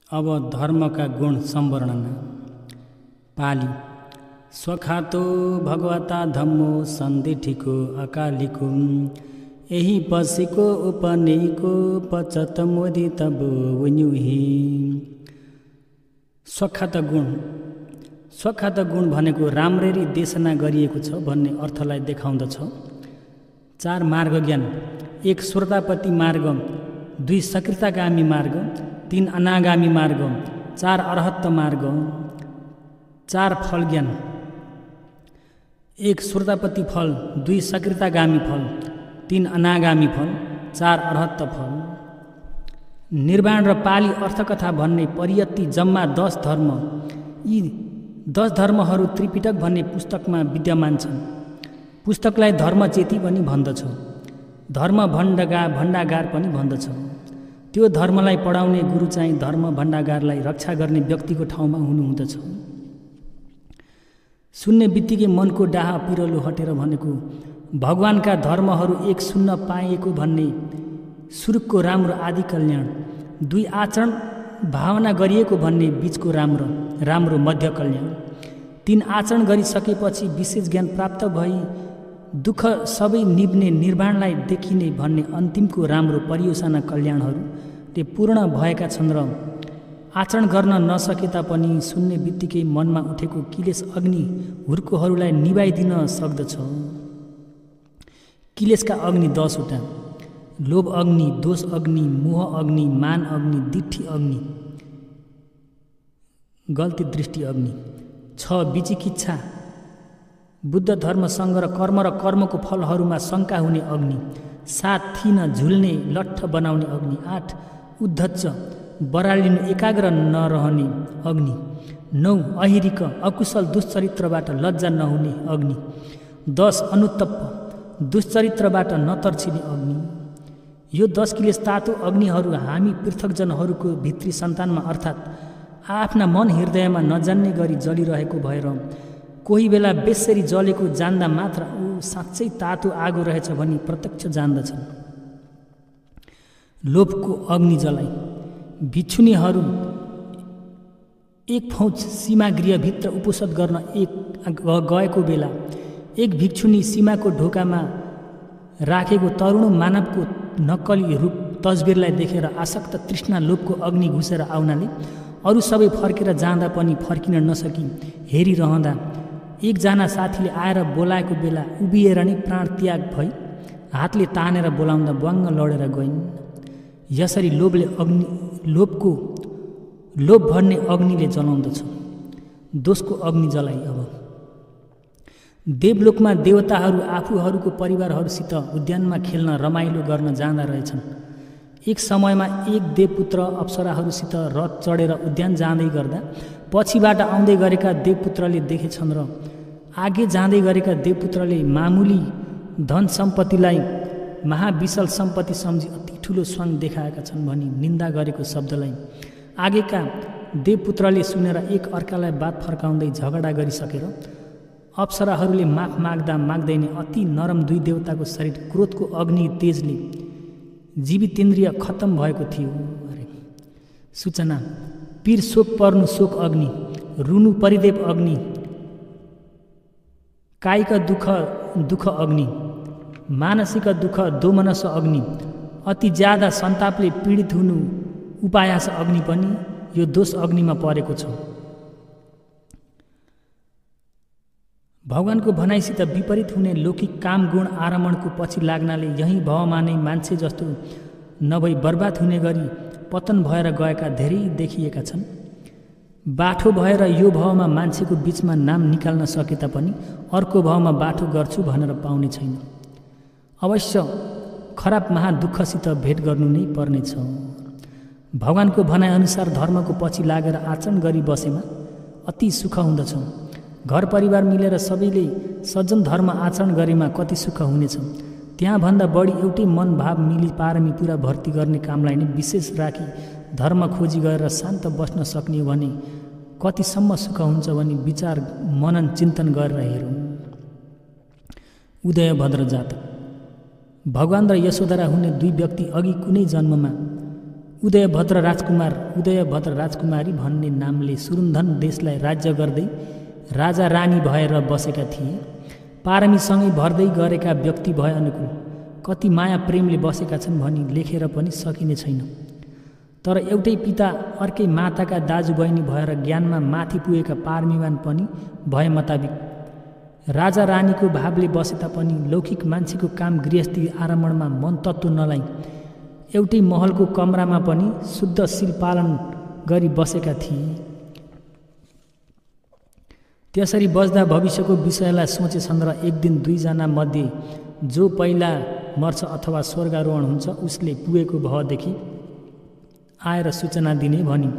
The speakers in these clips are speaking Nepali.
अब धर्मका गुण सम्वर्णन। पाली। स्वखातो भगवता धम्मो सन्दिठिको अकालिको एही बसेको उपनेको पचत मोदी तब उन्युही। स्वखात गुण। स्वखात गुण भनेको राम्ररी देशना गरिएको छ भन्ने अर्थलाई देखाउँदछ। 4 मार्ग ज्ञान। 1 श्रोतापति मार्ग, 2 सकृतागामी मार्ग, 3 अनागामी मार्ग, 4 अरहत्त मार्ग, 4 फल ज्ञान। 1 श्रोतापति फल, 2 सकृतागामी फल, 3 अनागामी फल, 4 अरहत्त फल। निर्वाण र पाली अर्थकथा भन्ने परियत्ति जम्मा 10 धर्म। यी 10 धर्महरू त्रिपिटक भन्ने पुस्तकमा विद्यमान छन्। पुस्तकलाई धर्मचेती पनि भन्दछ, धर्म भण्डागार पनि भन्दछ। त्यो धर्मलाई पढाउने गुरु चाहिँ धर्म भण्डागारलाई रक्षा गर्ने व्यक्तिको ठाउँमा हुनुहुँदछ। सुन्ने बित्तिकै मनको डाहा पिरलो हटेर भनेको भगवानका धर्महरू 1 सुन्न पाइएको भन्ने सुरुकको राम्रो आदि कल्याण, 2 आचरण भावना गरिएको भन्ने बीचको राम्रो मध्य कल्याण, 3 आचरण गरिसकेपछि विशेष ज्ञान प्राप्त भई दुःख सबै निब्ने निर्वाणलाई देखिने भन्ने अन्तिमको राम्रो परियोजना कल्याणहरूले पूर्ण भएका छन् र आचरण गर्न नसके तापनि सुन्ने बित्तिकै मनमा उठेको किलेश अग्नि हुर्कोहरूलाई निभाइदिन सक्दछ। किलेशका अग्नि 10 वटा: लोभ अग्नि, दोष अग्नि, मोह अग्नि, मान अग्नि, दिट्ठी अग्नि, गल्ती दृष्टि अग्नि। 6 विचिकित्सा, बुद्ध धर्मसँग र कर्मको फलहरूमा शङ्का हुने अग्नि। 7 थिन झुल्ने लट्ठ बनाउने अग्नि। 8 उद्धच्च, बरालिनु एकाग्र नरहने अग्नि। 9 अहिरिक, अकुशल दुश्चरित्रबाट लज्जा नहुने अग्नि। 10 अनुत्तप्प, दुश्चरित्रबाट नतर्छिने अग्नि। यो 10 किलेश तातो अग्निहरू हामी पृथकजनहरूको भित्री सन्तानमा अर्थात् आफ्ना मन हृदयमा नजान्ने गरी जलिरहेको भएर कोही बेला बेसरी जलेको जान्दा मात्र ऊ साँच्चै तातो आगो रहेछ भनी प्रत्यक्ष जान्दछन्। लोभको अग्नि जलाई भिक्षुनीहरू 1 फौज सीमागृहभित्र उपसद गर्न गएको बेला एक भिक्षुनी सीमाको ढोकामा राखेको तरुण मानवको नक्कली रूप तस्बिरलाई देखेर आसक्त तृष्णा लोभको अग्नि घुसेर आउनाले अरू सबै फर्केर जाँदा पनि फर्किन नसकी हेरिरहँदा एकजना साथीले आएर बोलाएको बेला उभिएर नै प्राण त्याग भई हातले तानेर बोलाउँदा बङ्ग लडेर गइन्। यसरी लोभ भन्ने अग्निले जलाउँदछ। दोषको अग्नि जलाई। अब देवलोकमा देवताहरू आफूहरूको परिवारहरूसित उद्यानमा खेल्न रमाइलो गर्न जाँदा रहेछन्। एक समयमा एक देवपुत्र अप्सराहरूसित रथ चढेर उद्यान जाँदै गर्दा पछिबाट आउँदै गरेका देवपुत्रले देखेछन् र आगे जाँदै गरेका देवपुत्रले मामुली धन सम्पत्तिलाई महाविशाल सम्पत्ति सम्झी अति ठुलो स्वाङ देखाएका छन् भनी निन्दा गरेको शब्दलाई आगेका देवपुत्रले सुनेर एक अर्कालाई बात फर्काउँदै झगडा गरिसकेर अप्सराहरूले माफ माग्दै नै अति नरम 2 देवताको शरीर क्रोधको अग्नि तेजले जीवितेन्द्रिय खत्तम भएको थियो। सूचना: पीर शोक पर्नु शोक अग्नि, रुनु परिदेव अग्नि, कायिक दुःख अग्नि, मानसिक दुःख दोमनस अग्नि, अति ज्यादा सन्तापले पीडित हुनु उपायास अग्नि पनि यो दोष अग्निमा परेको छ। भगवानको भनाइसित विपरीत हुने लौकिक काम गुण आरमणको पछि लाग्नाले यही भावमा नै मान्छे जस्तो नभई बर्बाद हुने गरी पतन भएर गएका धेरै देखिएका छन्। बाठो भएर यो भावमा मान्छेको बीचमा नाम निकाल्न सके तापनि अर्को भावमा बाठो गर्छु भनेर पाउने छैन। अवश्य खराब महादुःखसित भेट गर्नु नै पर्नेछ। भगवानको भनाइअनुसार धर्मको पछि लागेर आचरण गरी बसेमा अति सुख हुँदछ। घर परिवार मिलेर सबैले सज्जन धर्म आचरण गरेमा कति सुख हुनेछ। त्यहाँभन्दा बढी एउटै मन भाव मिली पारमी पुरा भर्ती गर्ने कामलाई नै विशेष राखी धर्म खोजी गरेर शान्त बस्न सक्ने भने कतिसम्म सुख हुन्छ भने विचार मनन चिन्तन गरेर हेरौँ। उदयभद्र जातक। भगवान र यशोधरा हुने 2 व्यक्ति अघि कुनै जन्ममा उदयभद्र राजकुमारी भन्ने नामले सुरुन्धन देशलाई राज्य गर्दै राजा रानी भएर बसेका थिए। पारमीसँगै भर्दै गरेका व्यक्ति भए अनुकूल कति माया प्रेमले बसेका छन् भनी लेखेर पनि सकिने छैन। तर एउटै पिता अर्कै माताका दाजुबहिनी भएर ज्ञानमा माथि पुगेका पारमीवान पनि भए मुताबिक राजा रानीको भावले बसे तापनि लौकिक मान्छेको काम गृहस्थी आरम्भमा मन तत्त्व नलाई एउटै महलको कमरामा पनि शुद्ध शील पालन गरी बसेका थिए। त्यसरी बस्दा भविष्यको विषयलाई सोचेछन् र एक दिन दुईजना मध्ये जो पहिला मर्छ अथवा स्वर्गारोहण हुन्छ उसले पुगेको भवदेखि आएर सूचना दिने भनी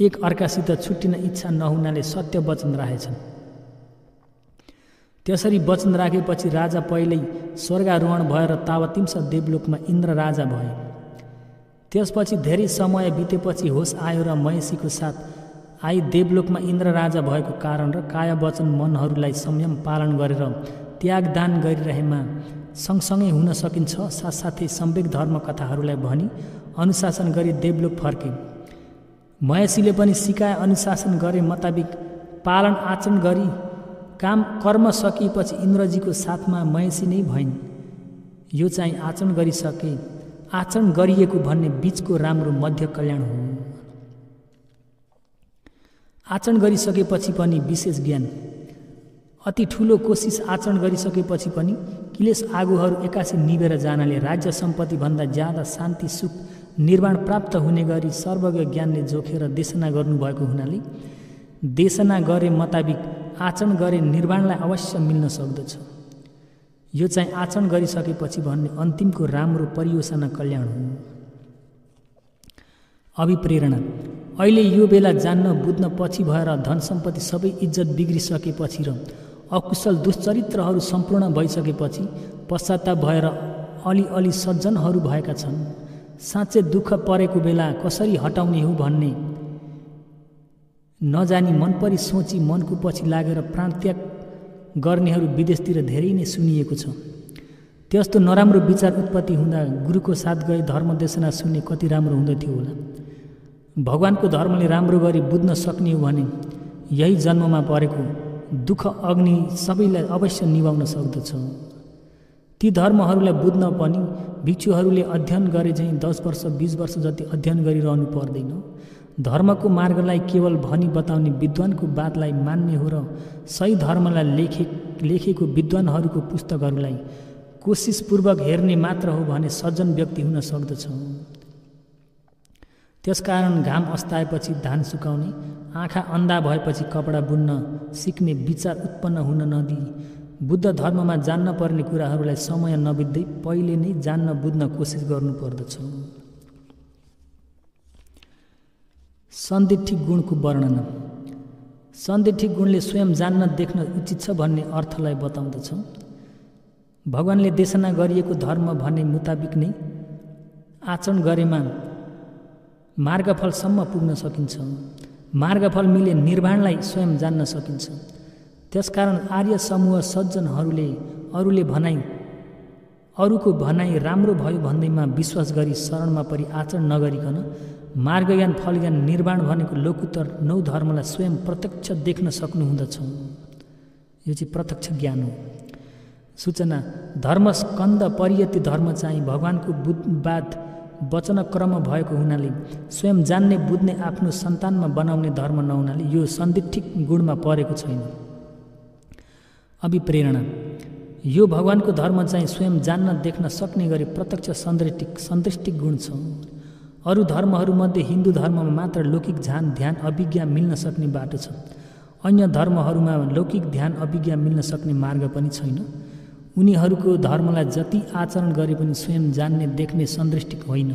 एक अर्कासित छुट्टिन इच्छा नहुनाले सत्य वचन राखेछन्। त्यसरी वचन राखेपछि राजा पहिल्यै स्वर्गारोहण भएर तावतिंस देवलोकमा इन्द्र राजा भए। त्यसपछि धेरै समय बितेपछि होस आयो र महेशीको साथ आई देवलोकमा इन्द्र राजा भएको कारण र काया वचन मनहरूलाई संयम पालन गरेर त्यागदान गरिरहेमा सँगसँगै हुन सकिन्छ। साथसाथै सम्वेक धर्म कथाहरूलाई भनी अनुशासन गरी देवलोक फर्के। महेशीले पनि सिकाए अनुशासन गरे मुताबिक पालन आचरण गरी काम कर्म सकिएपछि इन्द्रजीको साथमा महेशी नै भइन्। यो चाहिँ आचरण गरिएको भन्ने बीचको राम्रो मध्य कल्याण हो। आचरण गरिसकेपछि पनि विशेष ज्ञान, अति ठुलो कोसिस आचरण गरिसकेपछि पनि क्लेश आगोहरू एकासी निभेर जानाले राज्य सम्पत्ति भन्दा ज्यादा शान्ति सुख निर्वाण प्राप्त हुने गरी सर्वज्ञ ज्ञानले जोखेर देशना गर्नुभएको हुनाले देशना गरे मुताबिक आचरण गरे निर्वाणलाई अवश्य मिल्न सक्दछ। यो चाहिँ आचरण गरिसकेपछि भन्ने अन्तिमको राम्रो परियोजना कल्याण हो। अभिप्रेरणा, अहिले यो बेला जान्न बुझ्न पछि भएर धन सम्पत्ति सबै इज्जत बिग्रिसकेपछि र अकुशल दुश्चरित्रहरू सम्पूर्ण भइसकेपछि पश्चाताप भएर अलि सज्जनहरू भएका छन्। साँच्चै दुःख परेको बेला कसरी हटाउने हो भन्ने नजानी मनपरी सोची मनको पछि लागेर प्राणत्याग गर्नेहरू विदेशतिर धेरै नै सुनिएको छ। त्यस्तो नराम्रो विचार उत्पत्ति हुँदा गुरुको साथ गई धर्मदेशना सुन्ने कति राम्रो हुँदथ्यो होला। भगवानको धर्मले राम्रो गरी बुझ्न सक्ने हो भने यही जन्ममा परेको दुःख अग्नि सबैलाई अवश्य निभाउन सक्दछ। ती धर्महरूलाई बुझ्न पनि भिक्षुहरूले अध्ययन गरे चाहिँ 10 वर्ष 20 वर्ष जति अध्ययन गरिरहनु पर्दैन। धर्मको मार्गलाई केवल भनी बताउने विद्वानको बातलाई मान्ने हो र सही धर्मलाई लेखेको विद्वानहरूको पुस्तकहरूलाई कोसिसपूर्वक हेर्ने मात्र हो भने सज्जन व्यक्ति हुन सक्दछ। त्यसकारण घाम अस्ताएपछि धान सुकाउने, आँखा अन्धा भएपछि कपडा बुन्न सिक्ने विचार उत्पन्न हुन नदिई बुद्ध धर्ममा जान्न पर्ने कुराहरूलाई समय नबित्दै पहिले नै जान्न बुझ्न कोसिस गर्नुपर्दछ। सन्दिट्ठी गुणको वर्णन। सन्दिट्ठी गुणले स्वयं जान्न देख्न उचित छ भन्ने अर्थलाई बताउँदछ। भगवानले देशना गरिएको धर्म भन्ने मुताबिक नै आचरण गरेमा मार्गफलसम्म पुग्न सकिन्छ। मार्गफल मिले निर्वाणलाई स्वयं जान्न सकिन्छ। त्यसकारण आर्य समूह सज्जनहरूले अरूको भनाइ राम्रो भयो भन्दैमा विश्वास गरी शरणमा परि आचरण नगरिकन मार्गज्ञान फलज्ञान निर्वाण भनेको लोकोत्तर 9 धर्मलाई स्वयं प्रत्यक्ष देख्न सक्नुहुँदछ। यो चाहिँ प्रत्यक्ष ज्ञान हो। सूचना, धर्म स्कन्द परियति धर्म चाहिँ भगवानको बुद्धवाद वचन क्रम भएको हुनाले स्वयं जान्ने बुझ्ने आफ्नो सन्तानमा बनाउने धर्म नहुनाले यो सन्दिट्ठिक गुणमा परेको छैन। अभिप्रेरणा, यो भगवानको धर्म चाहिँ स्वयं जान्न देख्न सक्ने गरी प्रत्यक्ष सन्दृष्टिक गुण छ। अरू धर्महरूमध्ये हिन्दू धर्ममा मात्र लौकिक ध्यान अभिज्ञा मिल्न सक्ने बाटो छ। अन्य धर्महरूमा लौकिक ध्यान अभिज्ञा मिल्न सक्ने मार्ग पनि छैन। उनीहरूको धर्मलाई जति आचरण गरे पनि स्वयं जान्ने देख्ने सन्दृष्टिक होइन।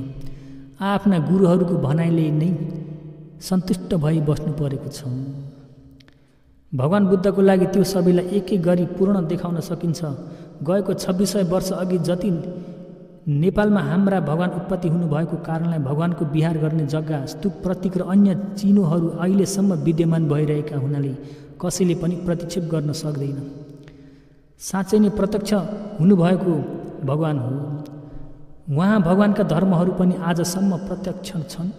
आफ्ना गुरुहरूको भनाइले नै सन्तुष्ट भई बस्नु परेको छ। भगवान बुद्धको लागि त्यो सबैलाई एक एक गरी पूर्ण देखाउन सकिन्छ। गएको 2600 वर्ष अघि जति नेपालमा हाम्रा भगवान उत्पत्ति हुनुभएको कारणलाई भगवानको विहार गर्ने जग्गा, स्तूप, प्रतीक र अन्य चिन्हहरू अहिलेसम्म विद्यमान भइरहेका हुनाले कसैले पनि प्रतिक्षेप गर्न सक्दैन। साँच्चै नै प्रत्यक्ष हुनुभएको भगवान हो। उहाँ भगवानका धर्महरू पनि आजसम्म प्रत्यक्ष छन्।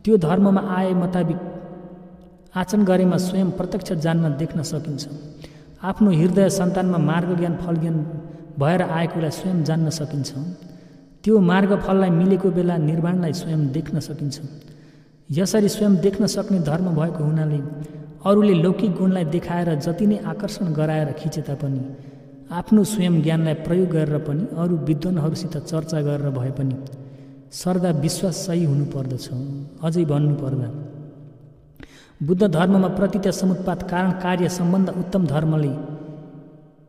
त्यो धर्ममा आए मुताबिक आचरण गरेमा स्वयं प्रत्यक्ष जान्न देख्न सकिन्छ। आफ्नो हृदय सन्तानमा मार्ग ज्ञान फल ज्ञान भएर आएकोलाई स्वयं जान्न सकिन्छ। त्यो मार्ग फललाई मिलेको बेला निर्वाणलाई स्वयं देख्न सकिन्छ। यसरी स्वयं देख्न सक्ने धर्म भएको हुनाले अरूले लौकिक गुणलाई देखाएर जति नै आकर्षण गराएर खिचे तापनि आफ्नो स्वयं ज्ञानलाई प्रयोग गरेर पनि अरू विद्वानहरूसित चर्चा गरेर भए पनि सर्दा विश्वास सही हुनुपर्दछ। अझै भन्नुपर्दा बुद्ध धर्ममा प्रतीत्य समुत्पात कारण कार्य सम्बन्ध उत्तम धर्मले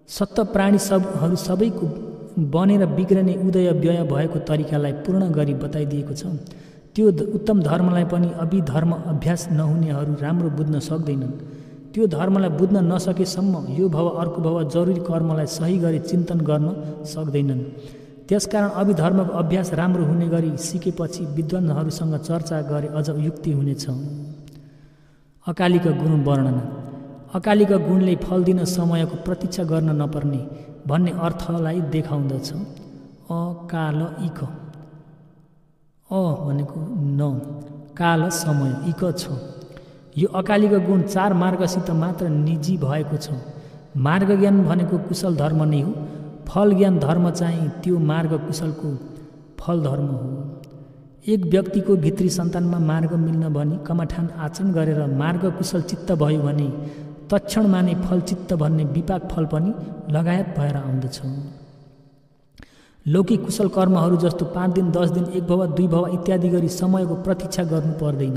सत्व प्राणी सबहरू सबैको बनेर बिग्रने उदय व्यय भएको तरिकालाई पूर्ण गरी बताइदिएको छ। त्यो उत्तम धर्मलाई पनि अभिधर्म अभ्यास नहुनेहरू राम्रो बुझ्न सक्दैनन्। त्यो धर्मलाई बुझ्न नसकेसम्म यो भव अर्को भव जरुरी कर्मलाई सही गरी चिन्तन गर्न सक्दैनन्। त्यसकारण अभिधर्मको अभ्यास राम्रो हुने गरी सिकेपछि विद्वानहरूसँग चर्चा गरे अझ युक्ति हुनेछ। अकालीका गुण वर्णन। अकालीका गुणले फल दिन समयको प्रतीक्षा गर्न नपर्ने भन्ने अर्थलाई देखाउँदछ। अकाल इक, अ भनेको न, काल समय, इक छ। यो अकालीको गुण 4 मार्गसित मात्र निजी भएको छ। मार्ग ज्ञान भनेको कुशल धर्म नै हो। फल ज्ञान धर्म चाहिँ त्यो मार्ग कुशलको फल धर्म हो। एक व्यक्तिको भित्री सन्तानमा मार्ग मिल्न भनी कमाठान आचरण गरेर मार्ग कुशल चित्त भयो भने तत्क्षणमा नै फल चित्त भन्ने विपाक फल पनि लगायत भएर आउँदछ। लौकिक कुशल कर्महरू जस्तो 5 दिन 10 दिन 1 भव 2 भव इत्यादि गरी समयको प्रतीक्षा गर्नु पर्दैन।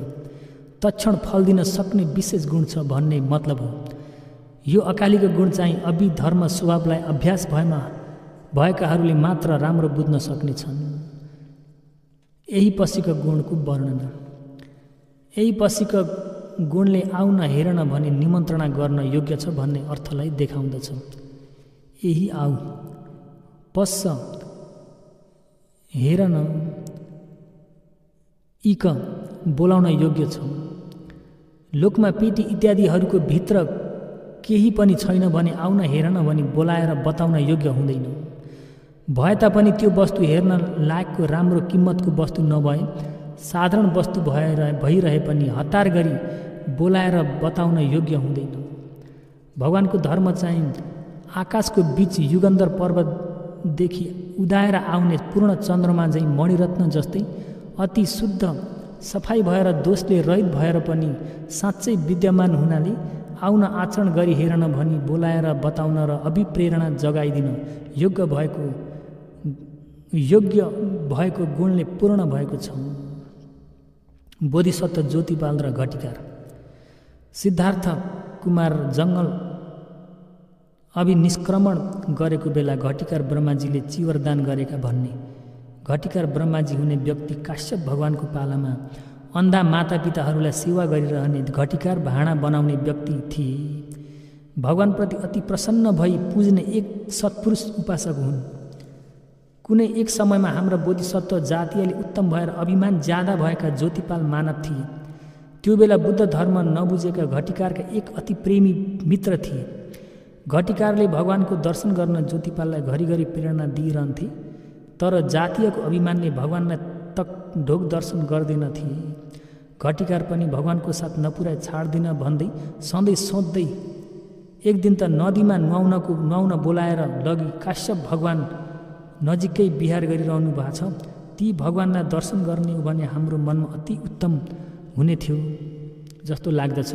तत्क्षण फल दिन सक्ने विशेष गुण छ भन्ने मतलब हो। यो अकालीको गुण चाहिँ अभिधर्म स्वभावलाई अभ्यास भएकाहरूले मात्र राम्रो बुझ्न सक्नेछन्। यही पछिका गुणको वर्णन। यही पछिका गुणले आउन हेरन भने निमन्त्रणा गर्न योग्य छ भन्ने अर्थलाई देखाउँदछ। यही आऊ, पश्च, हेरन, इक बोलाउन योग्य छ। लोकमा पेटी इत्यादिहरूको भित्र केही पनि छैन भने आउन हेरन भनी बोलाएर बताउन योग्य हुँदैन। भए तापनि त्यो वस्तु हेर्न लायकको राम्रो किम्मतको वस्तु नभए साधारण वस्तु भइरहे पनि हतार गरी बोलाएर बताउन योग्य हुँदैन। भगवानको धर्म चाहिँ आकाशको बीच युगन्धर पर्वतदेखि उदाएर आउने पूर्ण चन्द्रमा झैँ मणिरत्न जस्तै अति शुद्ध सफाई भएर दोषले रहित भएर पनि साँच्चै विद्यमान हुनाले आउन आचरण गरी हेरन भनी बोलाएर बताउन र अभिप्रेरणा जगाइदिन योग्य भएको गुणले पूर्ण भएको छ। बोधिसत्व ज्योतिपाल र घटिकार। सिद्धार्थ कुमार जङ्गल अभिनिष्क्रमण गरेको बेला घटिकार ब्रह्माजीले चिवरदान गरेका भन्ने। घटिकार ब्रह्माजी हुने व्यक्ति काश्यप भगवानको पालामा अन्धा मातापिताहरूलाई सेवा गरिरहने घटिकार भाँडा बनाउने व्यक्ति थिए। भगवानप्रति अति प्रसन्न भई पुज्ने एक सत्पुरुष उपासक हुन्। कुनै एक समयमा हाम्रा बोधिसत्व जातीयले उत्तम भएर अभिमान ज्यादा भएका ज्योतिपाल मानव थिए। त्यो बेला बुद्ध धर्म नबुझेका घटिकारका एक अति प्रेमी मित्र थिए। घटिकारले भगवानको दर्शन गर्न ज्योतिपाललाई घरिघरि प्रेरणा दिइरहन्थे, तर जातीयको अभिमानले भगवानलाई तक ढोक दर्शन गर्दैन थिए। घटिकार पनि भगवानको साथ नपुर्याइ छाड्दिन भन्दै सधैँ सोध्दै एक दिन त नदीमा नुहाउन बोलाएर लगी काश्यप भगवान नजिकै विहार गरिरहनु भएको छ, ती भगवानलाई दर्शन गर्ने हो भने हाम्रो मनमा अति उत्तम हुने थियो जस्तो लाग्दछ।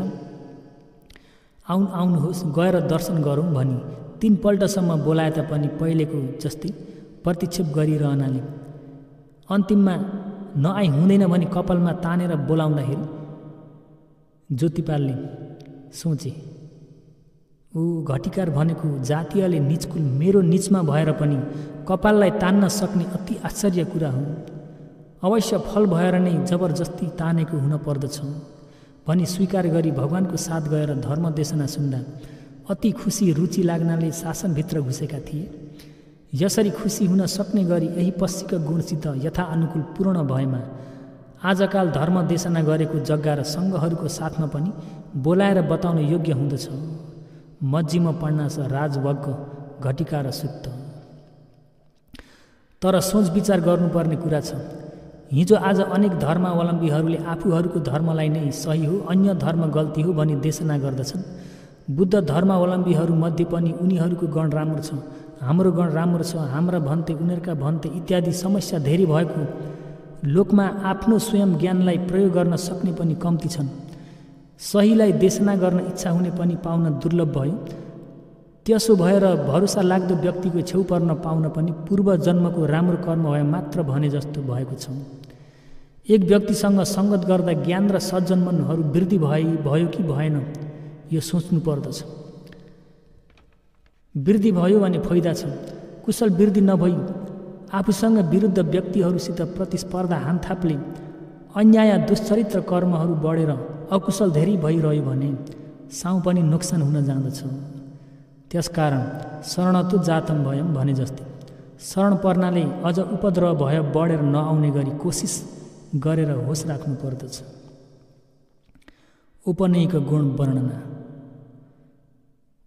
आउनुहोस् गएर दर्शन गरौँ भनी 3 पल्टसम्म बोलाए तापनि पहिलेको जस्तै प्रतिक्षेप गरिरहनाले अन्तिममा नआई हुँदैन भनी कपालमा तानेर बोलाउँदाखेरि ज्योतिपालले सोचे, ऊ घटिकार भनेको जातीयले निचकुल मेरो निचमा भएर पनि कपाललाई तान्न सक्ने अति आश्चर्य कुरा हो। अवश्य फल भएर नै जबरजस्ती तानेको हुन पर्दछ भनी स्वीकार गरी भगवानको साथ गएर धर्मदेशना सुन्दा अति खुसी रुचि लाग्नाले शासनभित्र घुसेका थिए। यसरी खुसी हुन सक्ने गरी यही पश्चिका गुणसित यथाअनुकूल पूर्ण भएमा आजकाल धर्मदेशना गरेको जग्गा र सङ्घहरूको साथमा पनि बोलाएर बताउन योग्य हुँदछ। मज्जीमा पढ्नाछ राजवग्ग घटिकार सुत्त। तर सोच विचार गर्नुपर्ने कुरा छ। हिजो आज अनेक धर्मावलम्बीहरूले आफूहरूको धर्मलाई नै सही हो, अन्य धर्म गल्ती हो भनी देशना गर्दछन्। बुद्ध धर्मावलम्बीहरूमध्ये पनि उनीहरूको गण राम्रो छ, हाम्रो गण राम्रो छ, हाम्रा भन्ते उनीहरूका भन्ते इत्यादि समस्या धेरै भएको लोकमा आफ्नो स्वयं ज्ञानलाई प्रयोग गर्न सक्ने पनि कम्ती छन्। सहीलाई देशना गर्न इच्छा हुने पनि पाउन दुर्लभ भयो। त्यसो भएर भरोसा लाग्दो व्यक्तिको छेउ पर्न पाउन पनि पूर्व जन्मको राम्रो कर्म भए मात्र भने जस्तो भएको छ। एक व्यक्तिसँग सङ्गत गर्दा ज्ञान र सज्जनमनहरू वृद्धि भयो कि भएन यो सोच्नु पर्दछ। वृद्धि भयो भने फाइदा छ, कुशल वृद्धि नभई आफूसँग विरुद्ध व्यक्तिहरूसित प्रतिस्पर्धा हानथापले अन्याय दुश्चरित्र कर्महरू बढेर अकुशल धेरै भइरह्यो भने साउ पनि नोक्सान हुन जाँदछ। त्यसकारण शरणतो जातम भयम भने जस्तै शरण पर्नाले अझ उपद्रव भय बढेर नआउने गरी कोसिस गरेर होस राख्नु पर्दछ। उपनयिक गुण वर्णना।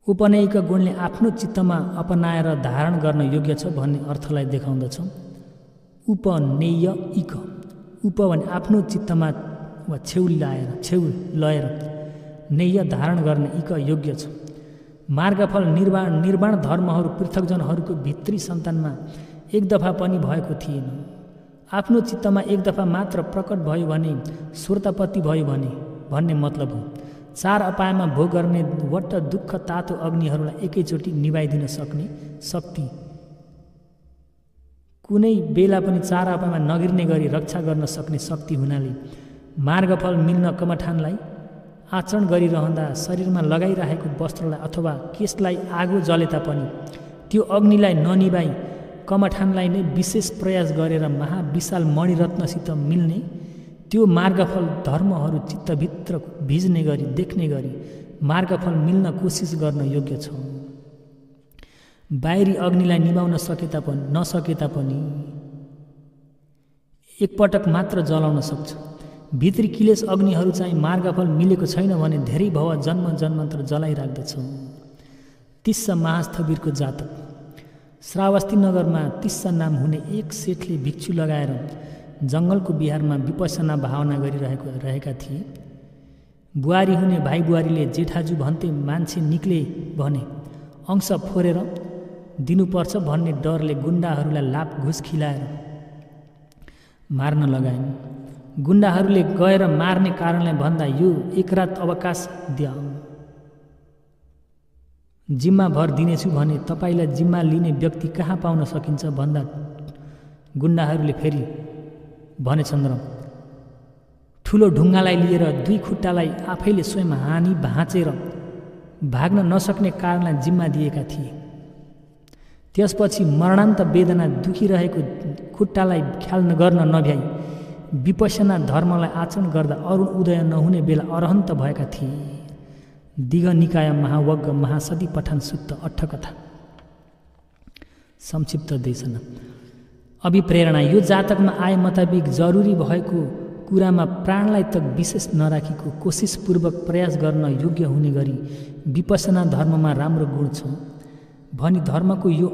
उपनयिक गुणले आफ्नो चित्तमा अपनाएर धारण गर्न योग्य छ भन्ने अर्थलाई देखाउँदछ। उपनेय इक, उप भने आफ्नो चित्तमा वा छेउ लएर, नेय धारण गर्न, इक योग्य छ। मार्गफल निर्वाण धर्महरू पृथकजनहरूको भित्री सन्तानमा एक दफा पनि भएको थिएन। आफ्नो चित्तमा एक दफा मात्र प्रकट भयो भने स्रोतापत्ति भयो भन्ने मतलब हो। चार अपायमा भोग गर्ने वट्ट दुःख तातो अग्निहरूलाई एकैचोटि निभाइदिन सक्ने शक्ति, कुनै बेला पनि चार अपायमा नगिर्ने गरी रक्षा गर्न सक्ने शक्ति हुनाले मार्गफल मिल्न कमठानलाई आचरण गरिरहँदा शरीरमा लगाइरहेको वस्त्रलाई अथवा केशलाई आगो जले तापनि त्यो अग्निलाई ननिभाई कमठानलाई नै विशेष प्रयास गरेर महाविशाल मणिरत्नसित मिल्ने त्यो मार्गफल धर्महरू चित्तभित्र भिज्ने गरी देख्ने गरी मार्गफल मिल्न कोसिस गर्न योग्य छ। बाहिरी अग्निलाई निभाउन नसके तापनि एकपटक मात्र जलाउन सक्छ। भित्री क्लेश अग्निहरू चाहिँ मार्गफल मिलेको छैन भने धेरै भव जन्म जन्मान्तर जलाइराख्दछ। तिस्सा महास्थवीरको जातक। श्रावस्ती नगरमा तिस्सा नाम हुने एक सेठले भिक्षु लगाएर जङ्गलको बिहारमा विपसना भावना गरिरहेका थिए। बुहारी हुने भाइ बुहारीले जेठाजु भन्थे मान्छे निक्ले भने अंश फोरेर दिनुपर्छ भन्ने डरले गुण्डाहरूलाई लाप घुस खिलाएर मार्न लगाइन्। गुण्डाहरूले गएर मार्ने कारणलाई भन्दा यो एक रात अवकाश दिऊ, जिम्मा भर दिनेछु भने तपाईँलाई जिम्मा लिने व्यक्ति कहाँ पाउन सकिन्छ भन्दा गुण्डाहरूले फेरि भनेछन् र ठुलो ढुङ्गालाई लिएर दुई खुट्टालाई आफैले स्वयं हानी भाँचेर भाग्न नसक्ने कारणलाई जिम्मा दिएका थिए। त्यसपछि मरणान्त वेदना दुखिरहेको खुट्टालाई ख्याल गर्न नभ्याई विपसना धर्मलाई आचरण गर्दा अरुण उदय नहुने बेला अरहन्त भएका थिए। दिग निकाय महावज्ञ महासती पठान सुत्त अट्ठकथा। संक्षिप्त देशना। अभिप्रेरणा। यो जातकमा आए मुताबिक जरुरी भएको कुरामा प्राणलाई तक विशेष नराखीको कोसिसपूर्वक प्रयास गर्न योग्य हुने गरी विपसना धर्ममा राम्रो गुण छ भनी धर्मको यो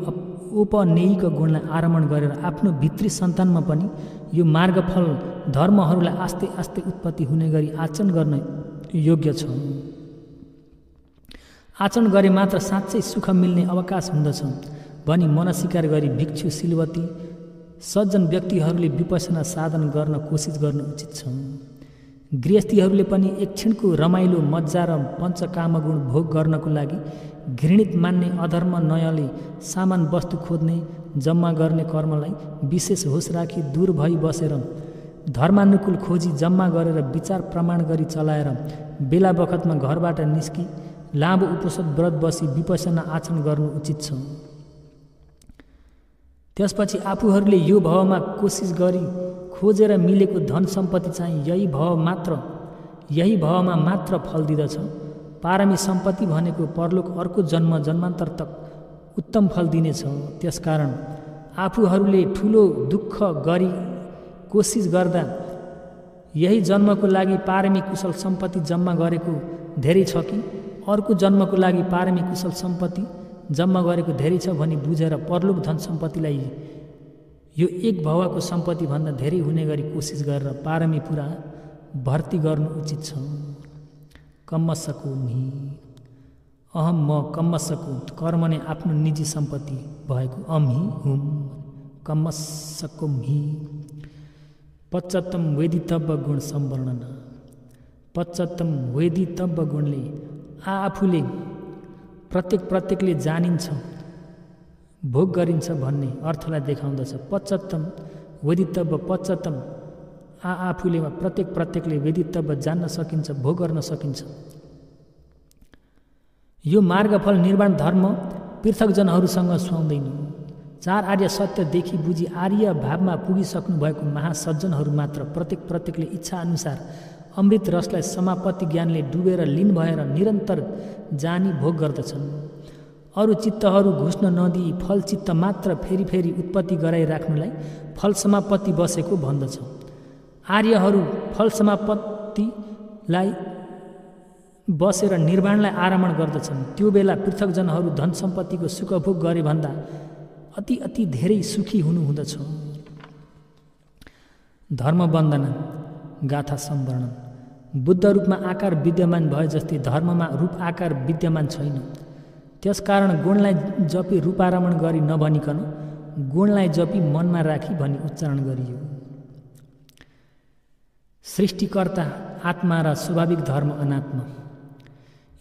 औपनेयिक गुणलाई आरमण गरेर आफ्नो भित्री सन्तानमा पनि यो मार्गफल धर्महरूलाई आस्ते आस्ते उत्पत्ति हुने गरी आचरण गर्न योग्य छ। आचरण गरे मात्र साँच्चै सुख मिल्ने अवकाश हुँदछ भनी मनस्वीकार गरी भिक्षु सिलवती सज्जन व्यक्तिहरूले विपसना साधन गर्न कोसिस गर्न उचित छ। गृहस्थीहरूले पनि एक क्षणको रमाइलो मज्जा र पञ्चकामगुण भोग गर्नको लागि घृणित मान्ने अधर्म नयले सामान वस्तु खोज्ने जम्मा गर्ने कर्मलाई विशेष होस राखी दूर भई बसेर धर्मानुकूल खोजी जम्मा गरेर विचार प्रमाण गरी चलाएर बेला बखतमा घरबाट निस्की लामो उपवास व्रत बसी विपसना आचरण गर्नु उचित छ। त्यसपछि आफूहरूले यो भावमा कोसिस गरी खोजेर मिलेको धन सम्पत्ति चाहिँ यही भावमा मात्र फल दिदछ। पारमी सम्पत्ति भनेको परलोक अर्को जन्म जन्मान्तर तक उत्तम फल दिनेछ। त्यसकारण आफूहरूले ठुलो दुःख गरी कोसिस गर्दा यही जन्मको लागि पारमी कुशल सम्पत्ति जम्मा गरेको धेरै छ कि अर्को जन्मको लागि पारमी कुशल सम्पत्ति जम्मा गरेको धेरै छ भनी बुझेर परलोक धन सम्पत्तिलाई यो एक भवको सम्पत्तिभन्दा धेरै हुने गरी कोसिस गरेर पारमी पुरा भर्ती गर्नु उचित छ। कम्मसको मी अहम म कम्मसको कर्म नै आफ्नो निजी सम्पत्ति भएको अम्ही हुम। कम्मसको मी पश्चात्तम वेदितव्य गुण सम्वर्णना। पश्चात्तम वेदितव्य गुणले आफूले प्रत्येकले जानिन्छ भोग गरिन्छ भन्ने अर्थलाई देखाउँदछ। पश्चात्तम वेदितव्य पश्चात्तम आफूले प्रत्येकले वेदितव्य जान्न सकिन्छ भोग गर्न सकिन्छ। यो मार्गफल निर्वाण धर्म पृथकजनहरूसँग सुहाउँदैन। चार आर्य सत्य देखि बुझी आर्य भावमा पुगिसक्नु भएको महासज्जनहरू मात्र प्रत्येकले इच्छा अनुसार अमृत रसलाई समापत्ति ज्ञानले डुबेर लीन भएर निरन्तर जानी भोग गर्दछन्। अरू चित्तहरू घुस्न नदिई फल चित्त मात्र फेरि उत्पत्ति गराइराख्नुलाई फल समापत्ति बसेको भन्दछ। आर्यहरू फल समापत्तिलाई बसेर निर्वाणलाई आरमण गर्दछन्। त्यो बेला पृथकजनहरू धन सम्पत्तिको सुखभोग गरे भन्दा अति धेरै सुखी हुँदछ। धर्मवन्दना गाथा सम्वर्णन। बुद्ध रूपमा आकार विद्यमान भए जस्तै धर्ममा रूप आकार विद्यमान छैन। त्यसकारण गुणलाई जपी रूपारमण गरी नभनिकन गुणलाई जपी मनमा राखी भनी उच्चारण गरियो। सृष्टिकर्ता आत्मा र स्वाभाविक धर्म अनात्म।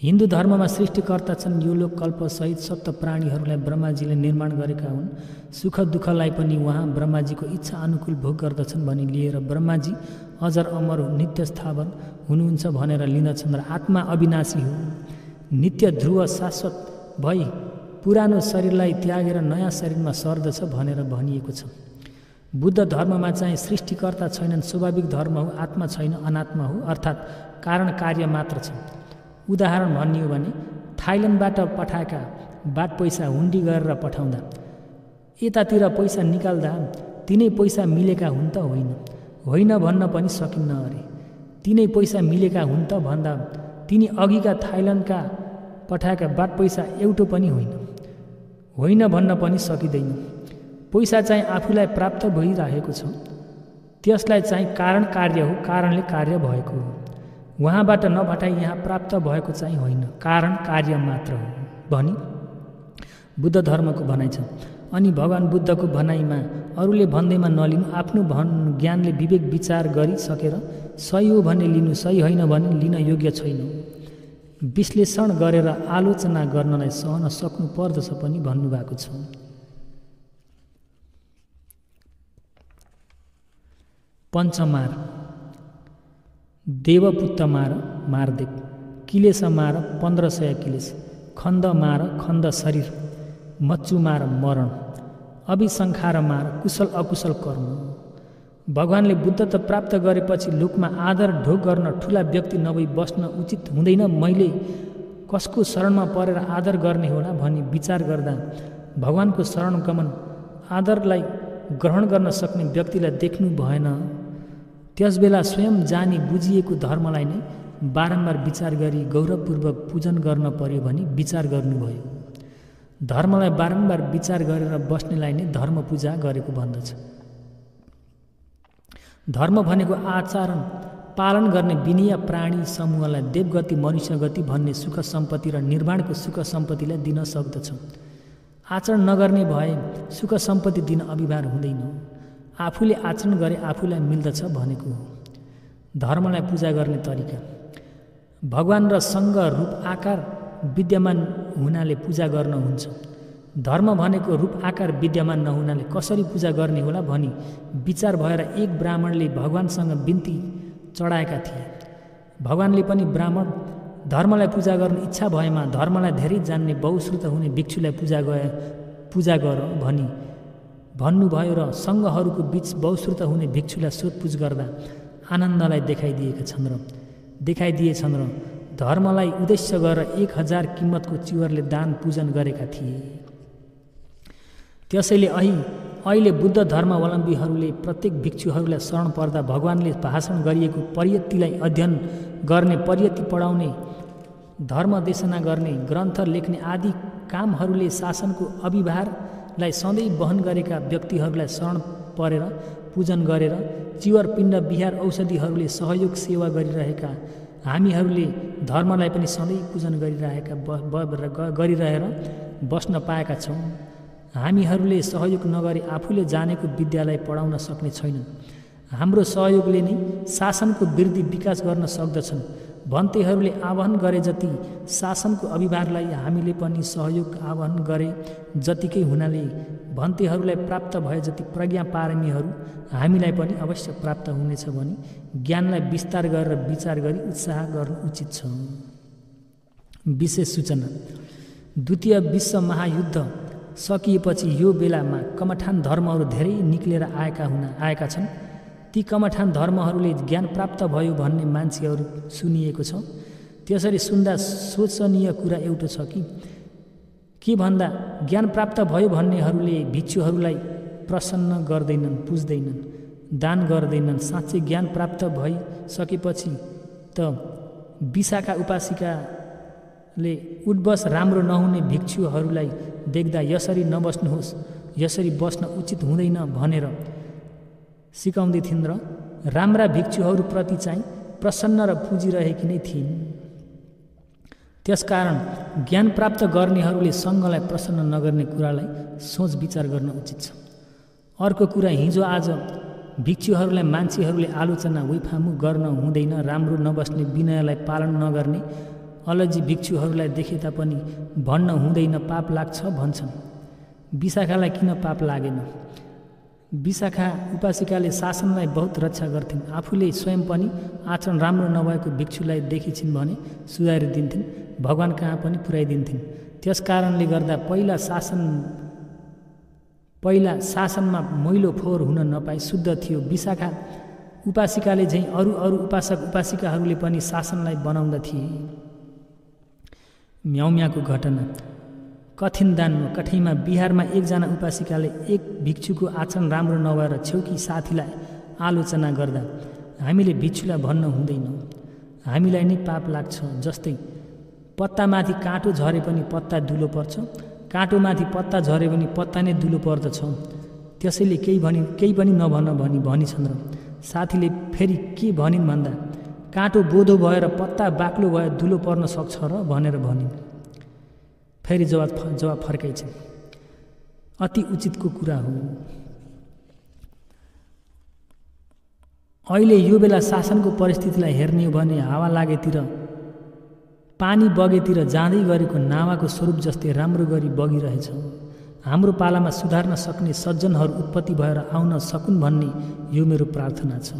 हिन्दू धर्ममा सृष्टिकर्ता छन्। यो लोक कल्पसहित सप्त प्राणीहरूलाई ब्रह्माजीले निर्माण गरेका हुन्। सुख दुःखलाई पनि उहाँ ब्रह्माजीको इच्छा अनुकूल भोग गर्दछन् भनी लिएर ब्रह्माजी अजर अमर नित्य स्थावर हुनुहुन्छ भनेर लिँदछन् र आत्मा अविनाशी हो, नित्य ध्रुव शाश्वत भई पुरानो शरीरलाई त्यागेर नयाँ शरीरमा सर्दछ भनेर भनिएको छ। बुद्ध धर्ममा चाहिँ सृष्टिकर्ता छैनन्, स्वाभाविक धर्म हो, आत्मा छैन, अनात्मा हो, अर्थात् कारण कार्य मात्र छ। उदाहरण भन्ने हो भने थाइल्यान्डबाट पठाएका बाट पैसा हुन्डी गरेर पठाउँदा यतातिर पैसा निकाल्दा तिनै पैसा मिलेका हुन् त होइन भन्न पनि सकिन्न अरे। तिनै पैसा मिलेका हुन् त भन्दा तिनी अघिका थाइल्यान्डका पठाएका बाट पैसा एउटो पनि होइन भन्न पनि सकिँदैन। पैसा चाहिँ आफूलाई प्राप्त भइरहेको छ, त्यसलाई चाहिँ कारण कार्य हो, कारणले कार्य भएको हो। उहाँबाट नभटाई यहाँ प्राप्त भएको चाहिँ होइन, कारण कार्य मात्र हो भनी बुद्ध धर्मको भनाइ छ। अनि भगवान् बुद्धको भनाइमा अरूले भन्दैमा नलिनु, आफ्नो ज्ञानले विवेक विचार गरिसकेर सही हो भने लिनु, सही होइन भने लिन योग्य छैन। विश्लेषण गरेर आलोचना गर्नलाई सहन सक्नु पर्दछ पनि भन्नुभएको छ। पञ्चमार देवपुत्त मार मारदेव, किलेस मार 1500 किलेस, खण्ड मार खण्ड शरीर, मच्चु मार मरण, अभिसंखार मार कुशल अकुशल कर्म। भगवानले बुद्धत्व प्राप्त गरेपछि लोकमा आदर ढोग गर्न ठुला व्यक्ति नभई बस्न उचित हुँदैन। मैले कसको शरणमा परेर आदर गर्ने होला भनी विचार गर्दा भगवानको शरणगमन आदरलाई ग्रहण गर्न सक्ने व्यक्तिलाई देख्नु भएन। त्यसबेला स्वयं जानी बुझिएको धर्मलाई नै बारम्बार विचार गरी गौरवपूर्वक पूजन गर्न पर्यो भनी विचार गर्नुभयो। धर्मलाई बारम्बार विचार गरेर बस्नेलाई नै धर्म पूजा गरेको भन्दछ। धर्म भनेको आचरण पालन गर्ने विनय प्राणी समूहलाई देवगति मनुष्यगति भन्ने सुख सम्पत्ति र निर्वाणको सुख सम्पत्तिलाई दिन सक्दछ। आचरण नगर्ने भए सुख सम्पत्ति दिन अभिभार हुँदैन। आफूले आचरण गरे आफूलाई मिल्दछ भनेको हो। धर्मलाई पूजा गर्ने तरिका भगवान र सङ्ग रूप आकार विद्यमान हुनाले पूजा गर्न हुन्छ। धर्म भनेको रूप आकार विद्यमान नहुनाले कसरी पूजा गर्ने होला भनी विचार भएर एक ब्राह्मणले भगवानसँग बिन्ती चढाएका थिए। भगवानले पनि ब्राह्मण धर्मलाई पूजा गर्ने इच्छा भएमा धर्मलाई धेरै जान्ने बहुश्रुत हुने भिक्षुलाई पूजा गर भनी भन्नुभयो र सङ्घहरूको बीच बहुश्रुत हुने भिक्षुलाई सोधपुछ गर्दा आनन्दलाई देखाइदिएछन् र धर्मलाई उद्देश्य गरेर 1000 किम्मतको चिवरले दान पूजन गरेका थिए। त्यसैले अहिले बुद्ध धर्मावलम्बीहरूले प्रत्येक भिक्षुहरूलाई शरण पर्दा भगवानले भाषण गरिएको परियतिलाई अध्ययन गर्ने, परियति पढाउने, धर्म देशना गर्ने, ग्रन्थ लेख्ने आदि कामहरूले शासनको अभिभारलाई सधैँ वहन गरेका व्यक्तिहरूलाई शरण परेर पूजन गरेर चिवर पिण्ड बिहार औषधिहरूले सहयोग सेवा गरिरहेका हामीहरूले धर्मलाई पनि सधैँ पूजन गरिरहेर बस्न पाएका छौँ। हामीहरूले सहयोग नगरे आफूले जानेको विद्यालय पढाउन सक्ने छैनन्। हाम्रो सहयोगले नै शासनको वृद्धि विकास गर्न सक्दछन्। भन्तेहरूले आह्वान गरे जति शासनको अभिभारलाई हामीले पनि सहयोग आह्वान गरे जतिकै हुनाले भन्तेहरूलाई प्राप्त भए जति प्रज्ञा पारमीहरू हामीलाई पनि अवश्य प्राप्त हुनेछ भनी ज्ञानलाई विस्तार गरेर विचार गरी उत्साह गर्नु उचित छ। विशेष सूचना। द्वितीय विश्व महायुद्ध सकिएपछि यो बेलामा कमठान धर्महरू धेरै निक्लेर आएका छन्। ती कमठान धर्महरूले ज्ञान प्राप्त भयो भन्ने मान्छेहरू सुनिएको छ। त्यसरी सुन्दा सोचनीय कुरा एउटा छ के भन्दा ज्ञान प्राप्त भयो भन्नेहरूले भिक्षुहरूलाई प्रसन्न गर्दैनन्, पुज्दैनन्, दान गर्दैनन्। साँच्चै ज्ञान प्राप्त भइसकेपछि त विशाखा उपासिकाले उठबस राम्रो नहुने भिक्षुहरूलाई देख्दा यसरी नबस्नुहोस्, यसरी बस्न उचित हुँदैन भनेर सिकाउँदै थिइन् र राम्रा भिक्षुहरूप्रति चाहिँ प्रसन्न र पुजिरहेकी नै थिइन्। त्यसकारण ज्ञान प्राप्त गर्नेहरूले सङ्घलाई प्रसन्न नगर्ने कुरालाई सोच विचार गर्न उचित छ। अर्को कुरा, हिजो आज भिक्षुहरूलाई मान्छेहरूले आलोचना वैफामु गर्न हुँदैन, राम्रो नबस्ने, विनयलाई पालन नगर्ने अलजी भिक्षुहरूलाई देखे तापनि भन्न हुँदैन, पाप लाग्छ भन्छन्। विशाखालाई किन पाप लागेन? विशाखा उपासिकाले शासनलाई बहुत रक्षा गर्थिन्। आफूले स्वयं पनि आचरण राम्रो नभएको भिक्षुलाई देखिछिन् भने सुधारिदिन्थिन्, भगवान कहाँ पनि पुर्याइदिन्थिन्। त्यस कारणले गर्दा पहिला शासनमा मैलो फोहोर हुन नपाई शुद्ध थियो। विशाखा उपासिकाले झैँ अरू उपासक उपासिकाहरूले पनि शासनलाई बनाउँदा थिए। म्याउम्याको घटना। कठिनदानमा कठैमा बिहारमा एकजना उपासिकाले एक भिक्षुको आचरण राम्रो नभएर छेउकी साथीलाई आलोचना गर्दा हामीले भिक्षुलाई भन्न हुँदैन, हामीलाई नै पाप लाग्छ। जस्तै पत्तामाथि काँटो झरे पनि पत्ता दुलो पर्छ, काँटोमाथि पत्ता झरे पनि पत्ता नै दुलो पर्दछ। त्यसैले केही पनि नभन भनिछन् र साथीले फेरि के भनिन् भन्दा काँटो बोधो भएर पत्ता बाक्लो भए दुलो पर्न सक्छ र भनेर भनिन्। फेरि जवाब फर्काइछन्। अति उचितको कुरा हो। अहिले यो बेला शासनको परिस्थितिलाई हेर्ने हो भने हावा लागेतिर, पानी बगेतिर जाँदै गरेको नावाको स्वरूप जस्तै राम्रो गरी बगिरहेछ। हाम्रो पालामा सुधार्न सक्ने सज्जनहरू उत्पत्ति भएर आउन सकुन् भन्ने यो मेरो प्रार्थना छ।